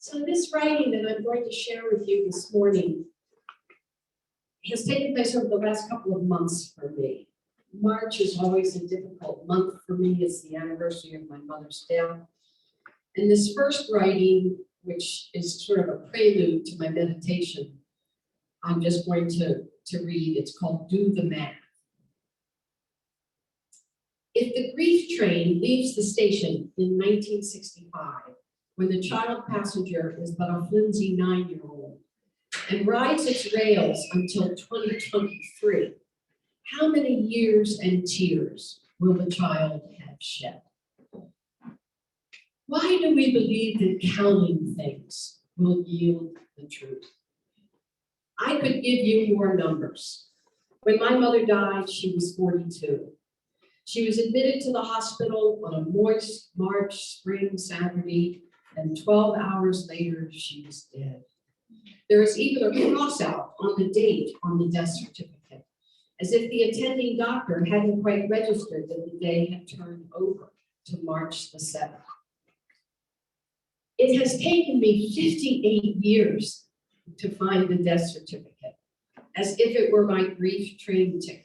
So this writing that I'm going to share with you this morning has taken place over the last couple of months for me. March is always a difficult month for me. It's the anniversary of my mother's death. And this first writing, which is sort of a prelude to my meditation, I'm just going to read. It's called Do the Math. If the grief train leaves the station in 1965, when the child passenger is but a flimsy 9-year-old, and rides its rails until 2023, how many years and tears will the child have shed? Why do we believe that counting things will yield the truth? I could give you more numbers. When my mother died, she was 42. She was admitted to the hospital on a moist March spring Saturday, and 12 hours later, she was dead. There is even a cross out on the date on the death certificate, as if the attending doctor hadn't quite registered that the day had turned over to March the 7th. It has taken me 58 years to find the death certificate, as if it were my grief train ticket.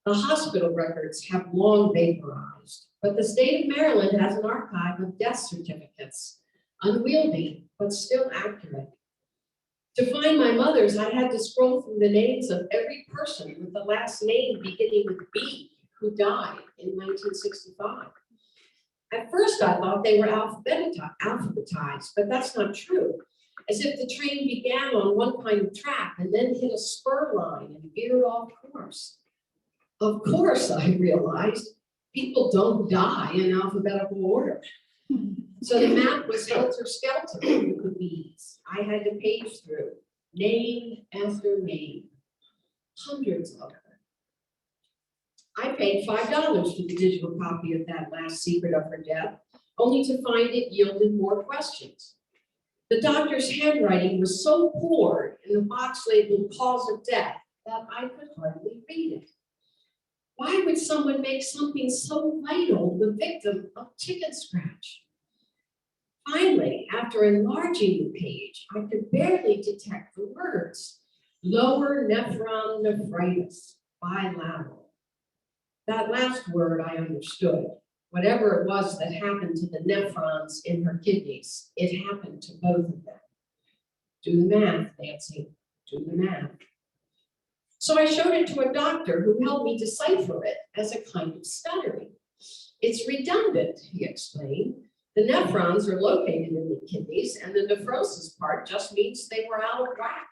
The hospital records have long vaporized, but the state of Maryland has an archive of death certificates, unwieldy, but still accurate. To find my mother's, I had to scroll through the names of every person with the last name beginning with B who died in 1965. At first, I thought they were alphabetized, but that's not true. As if the train began on one kind of track and then hit a spur line and veered off course. Of course, I realized people don't die in alphabetical order. So the map was helter-skelter with the beads. I had to page through, name after name, hundreds of them. I paid $5 for the digital copy of that last secret of her death, only to find it yielded more questions. The doctor's handwriting was so poor in the box labeled cause of death that I could hardly read it. Why would someone make something so vital the victim of chicken scratch? Finally, after enlarging the page, I could barely detect the words. Lower nephron nephritis, bilateral. That last word I understood. Whatever it was that happened to the nephrons in her kidneys, it happened to both of them. Do the math, Nancy, do the math. So I showed it to a doctor who helped me decipher it as a kind of stuttering. It's redundant, he explained. The nephrons are located in the kidneys, and the nephrosis part just means they were out of whack.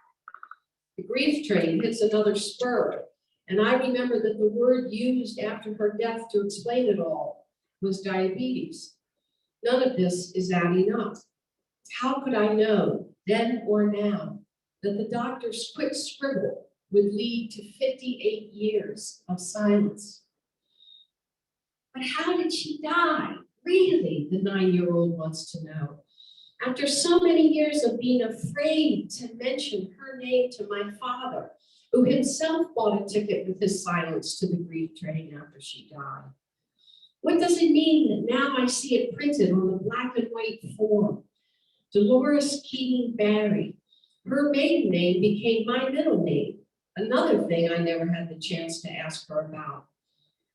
The grief train hits another spur, and I remember that the word used after her death to explain it all was diabetes. None of this is adding up. How could I know, then or now, that the doctor's quick scribble would lead to 58 years of silence? But how did she die? Really, the 9-year-old wants to know. After so many years of being afraid to mention her name to my father, who himself bought a ticket with his silence to the grief train after she died. What does it mean that now I see it printed on the black and white form? Dolores Keating Barry. Her maiden name became my middle name. Another thing I never had the chance to ask her about.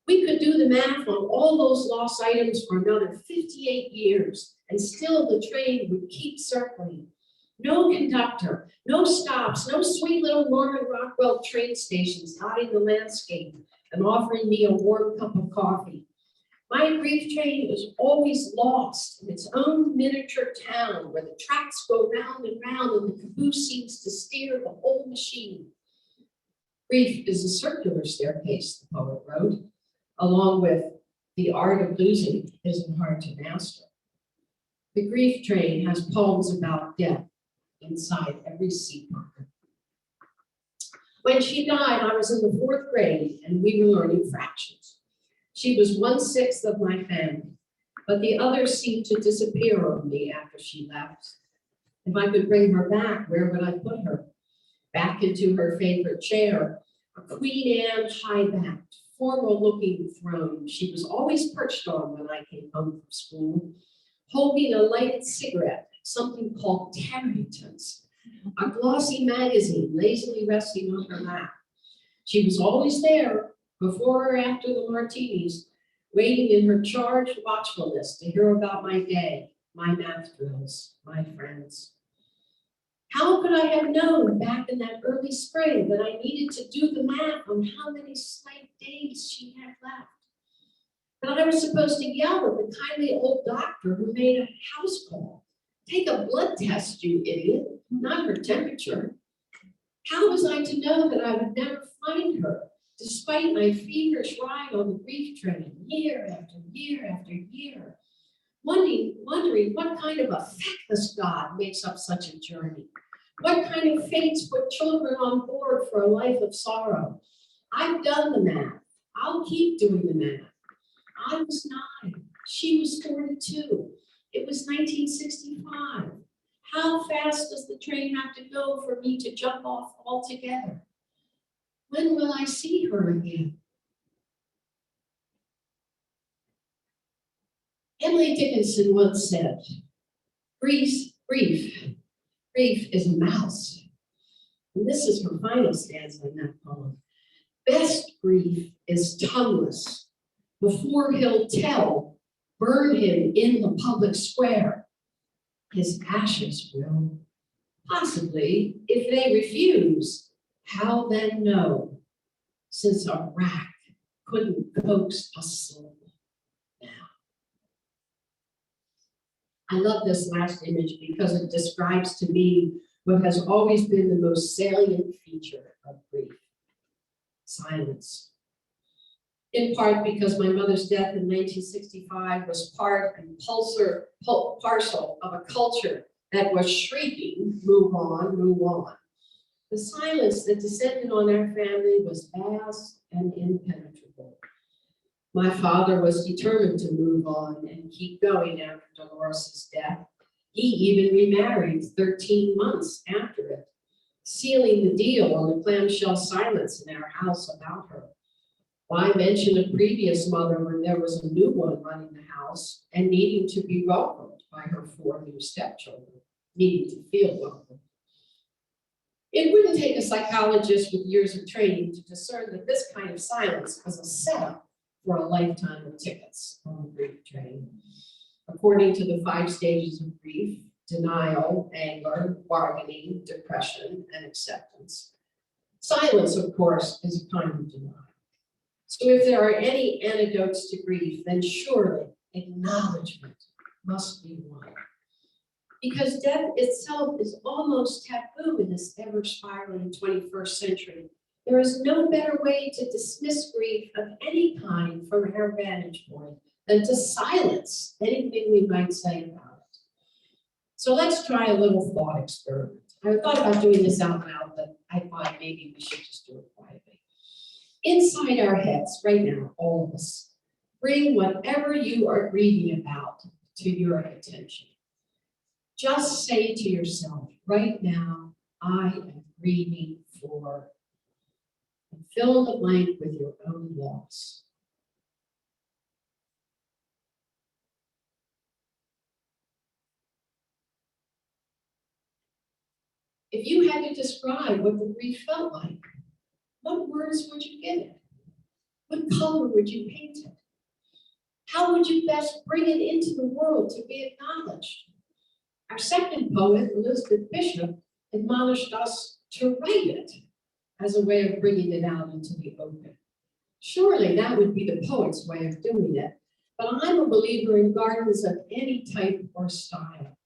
We could do the math on all those lost items for another 58 years, and still the train would keep circling. No conductor, no stops, no sweet little Norman Rockwell train stations dotting the landscape and offering me a warm cup of coffee. My grief train is always lost in its own miniature town where the tracks go round and round and the caboose seems to steer the whole machine. Grief is a circular staircase, the poet wrote, along with the art of losing isn't hard to master. The grief train has poems about death inside every seat pocket. When she died, I was in the 4th grade and we were learning fractions. She was 1/6 of my family, but the others seemed to disappear on me after she left. If I could bring her back, where would I put her? Back into her favorite chair, a Queen Anne high-backed, formal-looking throne she was always perched on when I came home from school, holding a lighted cigarette something called Tarrington's, a glossy magazine lazily resting on her lap. She was always there, before or after the martinis, waiting in her charged watchfulness to hear about my day, my math drills, my friends. How could I have known back in that early spring that I needed to do the math on how many slight days she had left? That I was supposed to yell at the kindly old doctor who made a house call. Take a blood test, you idiot, not her temperature. How was I to know that I would never find her, despite my feverish ride on the grief train, year after year after year? Wondering what kind of a feckless God makes up such a journey. What kind of fates put children on board for a life of sorrow? I've done the math. I'll keep doing the math. I was 9. She was 42. It was 1965. How fast does the train have to go for me to jump off altogether? When will I see her again? Emily Dickinson once said, grief is a mouse. And this is her final stanza in that poem. Best grief is tongueless. Before he'll tell, burn him in the public square. His ashes will. Possibly, if they refuse, how then know? Since a rack couldn't coax a soul down. I love this last image because it describes to me what has always been the most salient feature of grief: silence. In part because my mother's death in 1965 was part and parcel of a culture that was shrieking, move on, move on. The silence that descended on our family was vast and impenetrable. My father was determined to move on and keep going after Dolores' death. He even remarried 13 months after it, sealing the deal on the clamshell silence in our house about her. Why mention a previous mother when there was a new one running the house and needing to be welcomed by her 4 new stepchildren, needing to feel welcome? It wouldn't take a psychologist with years of training to discern that this kind of silence was a setup for a lifetime of tickets on the grief train. According to the 5 stages of grief: denial, anger, bargaining, depression, and acceptance. Silence, of course, is a kind of denial. So if there are any antidotes to grief, then surely acknowledgement must be one. Because death itself is almost taboo in this ever-spiraling 21st century, there is no better way to dismiss grief of any kind from our vantage point than to silence anything we might say about it. So let's try a little thought experiment. I thought about doing this out loud, but I thought maybe we should just do it quietly. Inside our heads, right now, all of us, bring whatever you are grieving about to your attention. Just say to yourself, right now, I am grieving for, and fill in the blank with your own loss. If you had to describe what the grief felt like, what words would you give it? What color would you paint it? How would you best bring it into the world to be acknowledged? Our second poet, Elizabeth Bishop, admonished us to write it as a way of bringing it out into the open. Surely that would be the poet's way of doing it, but I'm a believer in gardens of any type or style.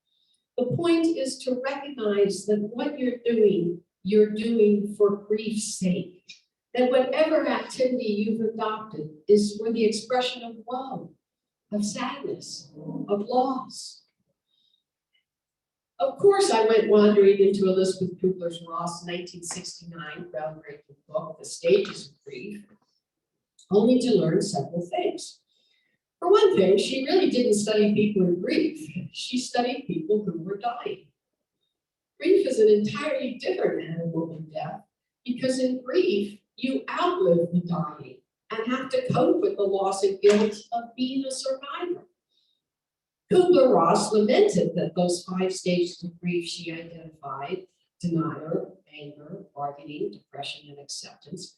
The point is to recognize that what you're doing for grief's sake. That whatever activity you've adopted is for the expression of woe, of sadness, of loss. Of course, I went wandering into Elizabeth Kubler-Ross's 1969 groundbreaking book, The Stages of Grief, only to learn several things. For one thing, she really didn't study people in grief. She studied people who were dying. Grief is an entirely different animal than death, because in grief, you outlive the dying and have to cope with the loss and guilt of being a survivor. Kubler-Ross lamented that those 5 stages of grief she identified, denial, anger, bargaining, depression, and acceptance,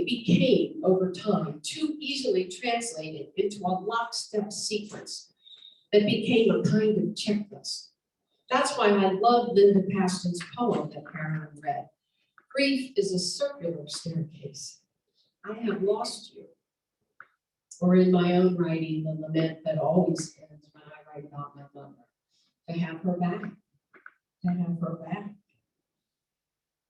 became over time too easily translated into a lockstep sequence that became a kind of checklist. That's why I love Linda Paston's poem that Carolyn read. Grief is a circular staircase. I have lost you. Or in my own writing, the lament that always ends when I write about my mother. To have her back. To have her back.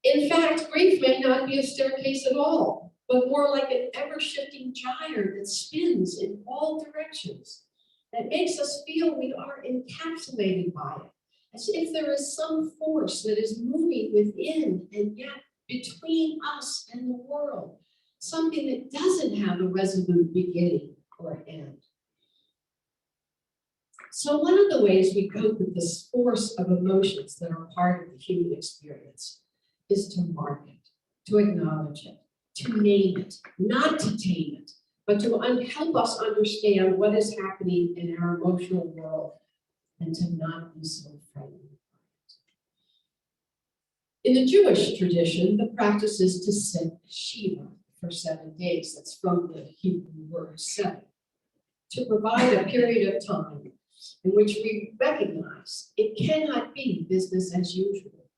In fact, grief may not be a staircase at all, but more like an ever-shifting gyre that spins in all directions, that makes us feel we are encapsulated by it, as if there is some force that is moving within and yet between us and the world, something that doesn't have a resolute beginning or end. So one of the ways we cope with this force of emotions that are part of the human experience is to mark it, to acknowledge it, to name it, not to tame it, but to help us understand what is happening in our emotional world and to not be so frightened by it. In the Jewish tradition, the practice is to sit Shiva for 7 days. That's from the Hebrew word 7, to provide a period of time in which we recognize it cannot be business as usual,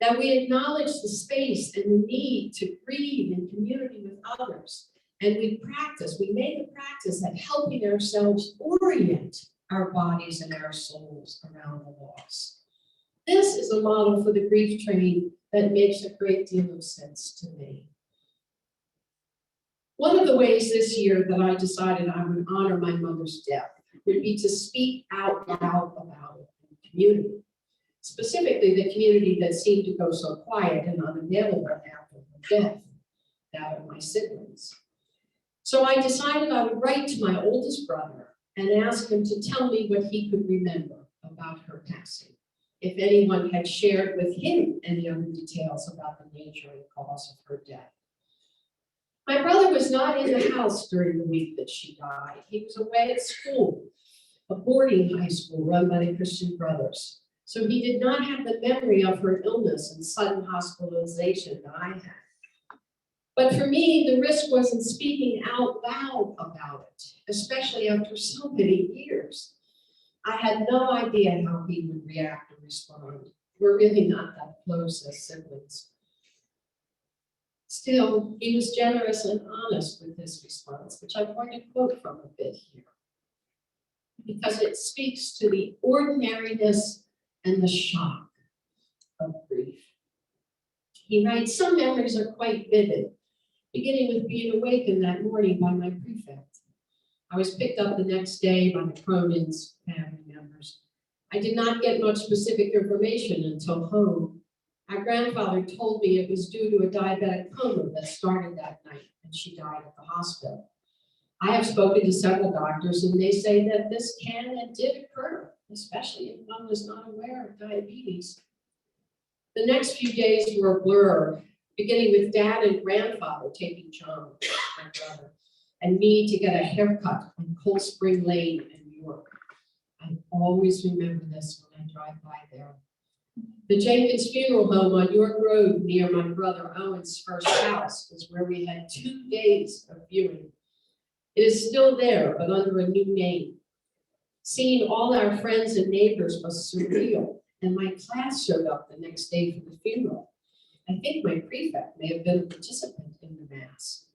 that we acknowledge the space and the need to grieve in community with others, and we make a practice at helping ourselves orient our bodies and our souls around the loss. This is a model for the grief train that makes a great deal of sense to me. One of the ways this year that I decided I would honor my mother's death would be to speak out loud about it in the community, specifically the community that seemed to go so quiet and unavailable after her death, that of my siblings. So I decided I would write to my oldest brother and ask him to tell me what he could remember about her passing, if anyone had shared with him any other details about the nature and cause of her death. My brother was not in the house during the week that she died. He was away at school, a boarding high school run by the Christian Brothers. So he did not have the memory of her illness and sudden hospitalization that I had. But for me, the risk was in speaking out loud about it, especially after so many years. I had no idea how he would react or respond. We're really not that close as siblings. Still, he was generous and honest with his response, which I'm going to quote from a bit here, because it speaks to the ordinariness and the shock of grief. He writes, "Some memories are quite vivid, beginning with being awakened that morning by my prefect. I was picked up the next day by the Cronin's family members. I did not get much specific information until home. My grandfather told me it was due to a diabetic coma that started that night, and she died at the hospital. I have spoken to several doctors, and they say that this can and did occur, especially if one was not aware of diabetes. The next few days were a blur, beginning with Dad and Grandfather taking John, my brother, and me to get a haircut on Cold Spring Lane in New York. I always remember this when I drive by there. The Jenkins Funeral Home on York Road near my brother Owen's first house is where we had 2 days of viewing. It is still there, but under a new name. Seeing all our friends and neighbors was surreal, and my class showed up the next day for the funeral. I think my prefect may have been a participant in the mass.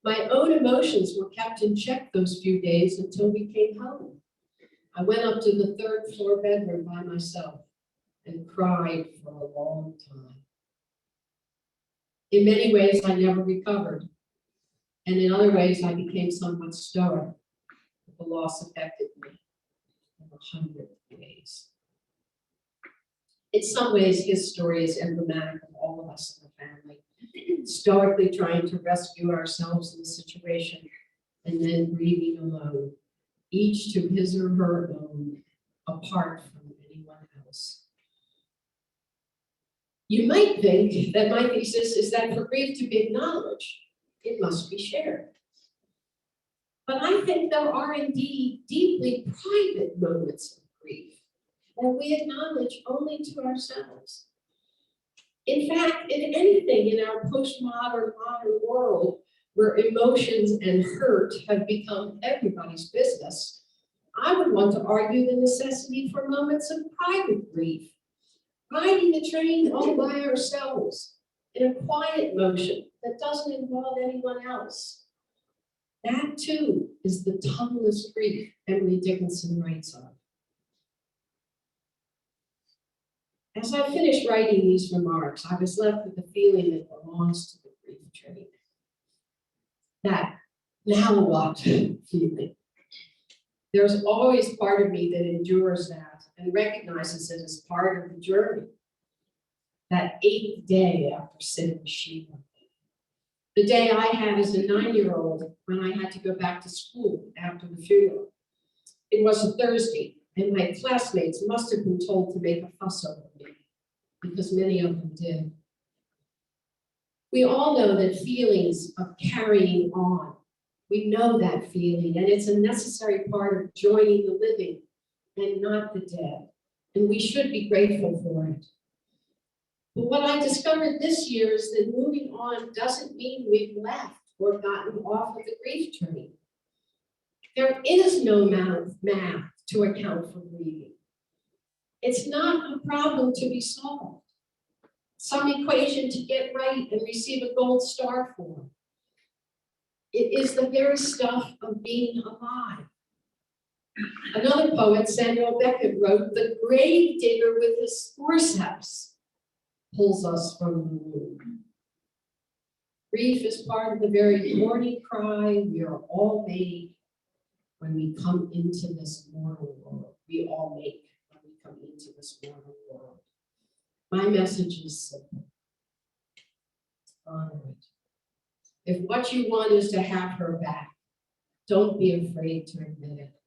My own emotions were kept in check those few days until we came home. I went up to the 3rd floor bedroom by myself and cried for a long time. In many ways, I never recovered. And in other ways, I became somewhat stoic. The loss affected me in 100 ways. In some ways, his story is emblematic of all of us in the family, stoically trying to rescue ourselves in the situation and then grieving alone, each to his or her own, apart from anyone else. You might think that my thesis is that for grief to be acknowledged, it must be shared. But I think there are indeed deeply private moments of grief that we acknowledge only to ourselves. In fact, if anything, in our postmodern, modern world, where emotions and hurt have become everybody's business, I would want to argue the necessity for moments of private grief, riding the train all by ourselves in a quiet motion that doesn't involve anyone else. That too is the tongueless grief Emily Dickinson writes of. As I finished writing these remarks, I was left with the feeling that belongs to the grief train. That now what feeling. There's always part of me that endures that and recognizes it as part of the journey. That 8th day after sitting Shiva. The day I had as a 9-year-old when I had to go back to school after the funeral. It was a Thursday, and my classmates must have been told to make a fuss over me, because many of them did. We all know that feelings of carrying on. We know that feeling, and it's a necessary part of joining the living and not the dead. And we should be grateful for it. But what I discovered this year is that moving on doesn't mean we've left or gotten off of the grief train. There is no math to account for grieving. It's not a problem to be solved. Some equation to get right and receive a gold star for. It is the very stuff of being alive. Another poet, Samuel Beckett, wrote, "The grave digger with his forceps pulls us from the womb." Grief is part of the very morning cry we are all made when we come into this mortal world. We all make when we come into this mortal world. My message is simple. Honor it. If what you want is to have her back, don't be afraid to admit it.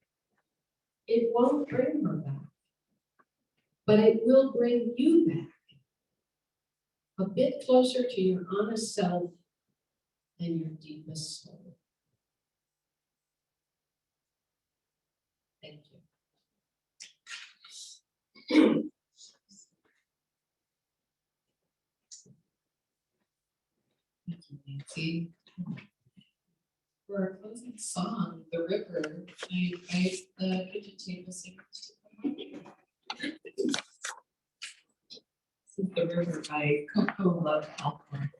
It won't bring her back, but it will bring you back. A bit closer to your honest self and your deepest soul. Thank you. Thank you, Nancy. For our closing song, The River, I invite the kitchen table singers to come up. This is The River by Coco Love Alcorn.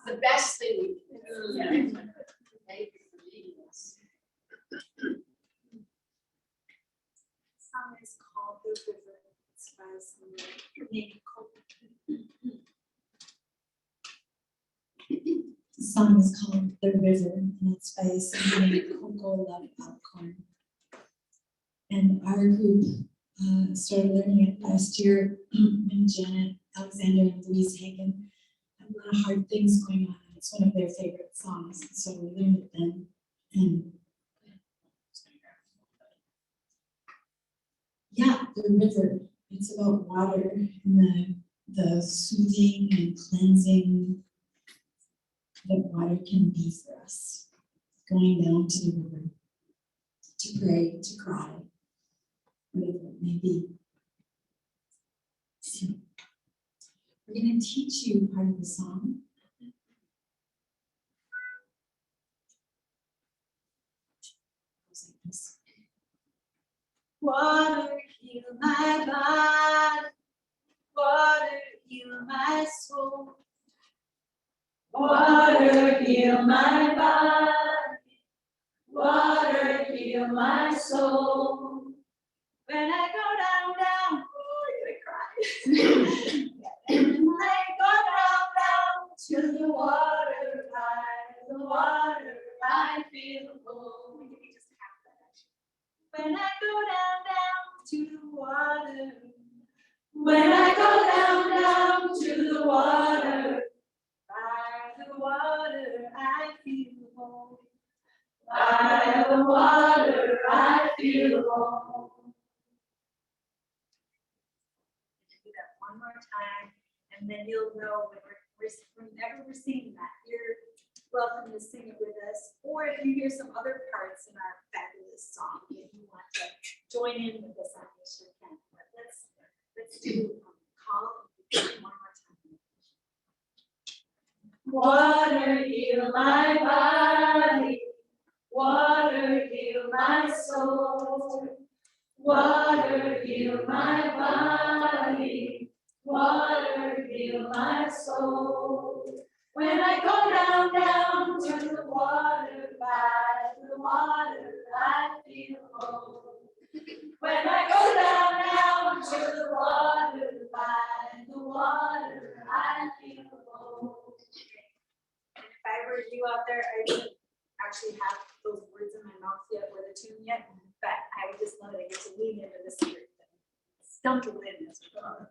The best thing we can do. Yeah. Thank you for reading this. Song is called The River. It's by someone named Coco. The song is called The River, and it's by someone named Coco Love Alcorn. And our group started learning it last year when Janet Alexander and Louise Hagen had a lot of hard things going on. It's one of their favorite songs, so we learned it then. And yeah, the river. It's about water and the soothing and cleansing that water can be for us. Going down to the river to pray, to cry, whatever it may be. So we're going to teach you part of the song. Goes like this. Water, heal my body. Water, heal my soul. Water, heal my body. Water, heal my soul. When I go down, oh, you're gonna cry. When I go down to the water, I feel whole. When I go down to the water, When I go down to the water, by the water I feel home. By the water I feel home. Do that one more time, and then you'll know whenever we're singing that, you're welcome to sing it with us. Or if you hear some other parts in our fabulous song, if you want to join in with us on this, you can. But let's do call one more time. Water, heal my body. Water, heal my soul. Water, heal my body. Water, heal my soul. When I go down to the water, by the water, I feel home. When I go down to the water, by the water, I feel home. And if I were you out there, I wouldn't actually have those words in my mouth yet or the tune yet, but I would just let it get to lean into the spirit. Stump the wind as well.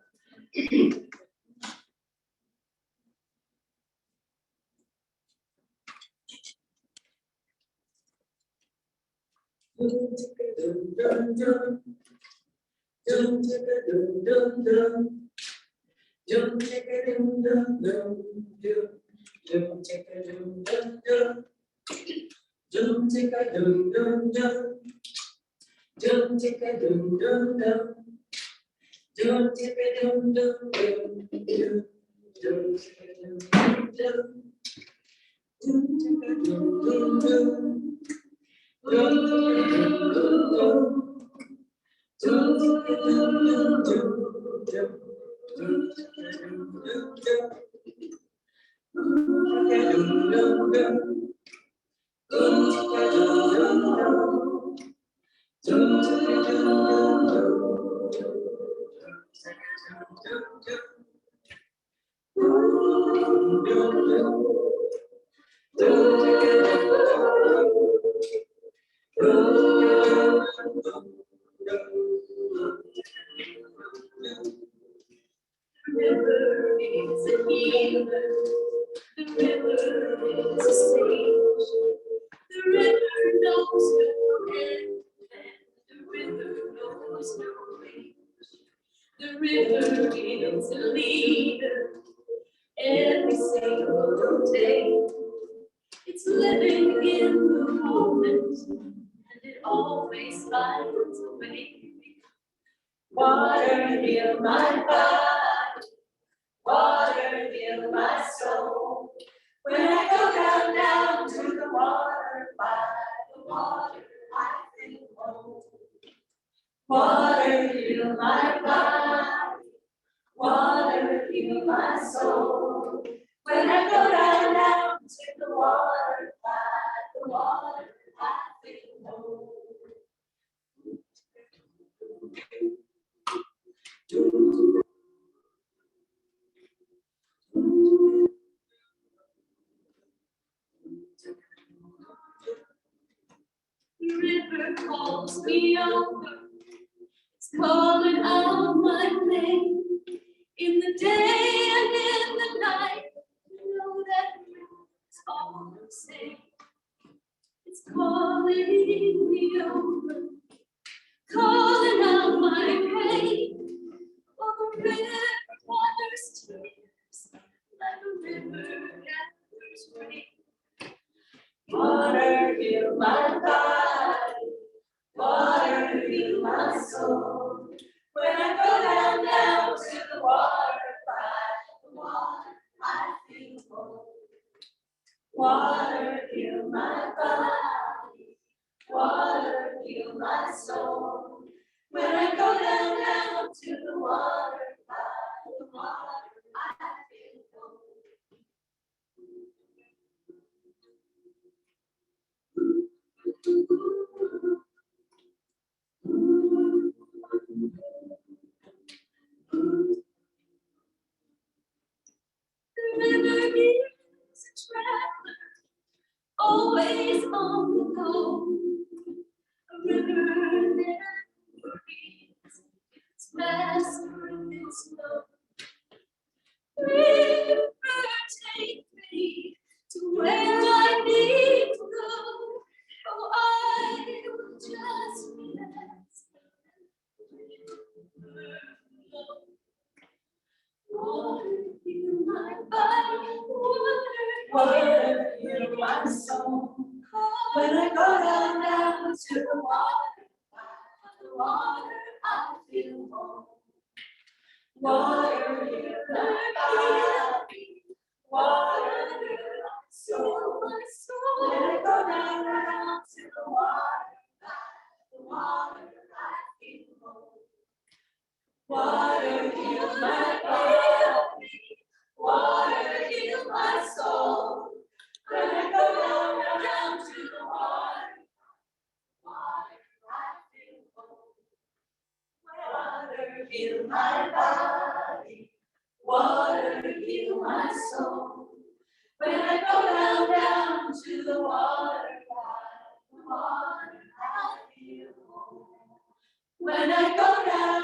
The river calls me over, it's calling out my name. In the day and in the night, you know that it's all the same. It's calling me over, calling out my pain. Oh, the river gathers tears, like a river gathers rain. Water, heal my body. Water, heal my soul. When I go down to the water, by the water, I feel whole. Water, heal my body. Water, heal my soul. When I go down to the water, by the water, I feel whole. The river is a traveler, always on the go. A river never forgets its master and its water, heal my body, water, heal my soul. When I go down to the water, I feel whole. Water, heal my body, water, heal my soul. When I go down to the water, I feel whole. Water, heal my body, water, heal my soul. When I go down to the water, I feel whole. Water, heal my body, water, heal my soul. When I go down to the water, I feel whole. When I go down